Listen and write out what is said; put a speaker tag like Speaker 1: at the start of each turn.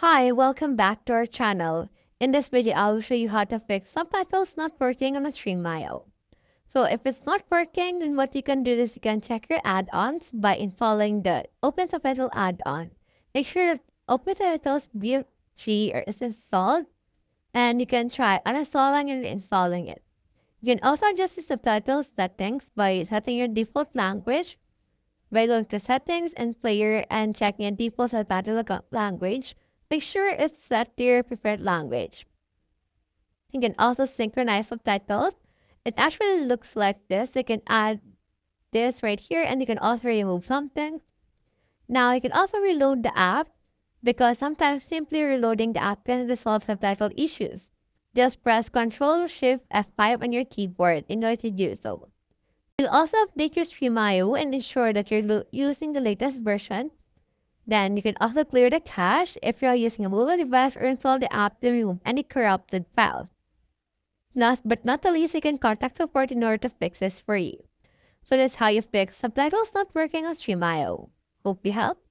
Speaker 1: Hi, welcome back to our channel. In this video, I will show you how to fix subtitles not working on a Stremio. So if it's not working, then what you can do is you can check your add-ons by installing the Open Subtitle add-on. Make sure that Open Subtitles BFG is installed, and you can try uninstalling and reinstalling it. You can also adjust the subtitle settings by setting your default language by going to settings and player and checking a default subtitle language. Make sure it's set to your preferred language. You can also synchronize subtitles. It actually looks like this. You can add this right here and you can also remove something. Now you can also reload the app because sometimes simply reloading the app can resolve subtitle issues. Just press Ctrl Shift F5 on your keyboard in order to do so. You'll also update your Stremio and ensure that you're using the latest version. Then you can also clear the cache if you're using a mobile device or install the app to remove any corrupted files. Last but not the least, you can contact support in order to fix this for you. So that's how you fix subtitles not working on Stremio. Hope you helped.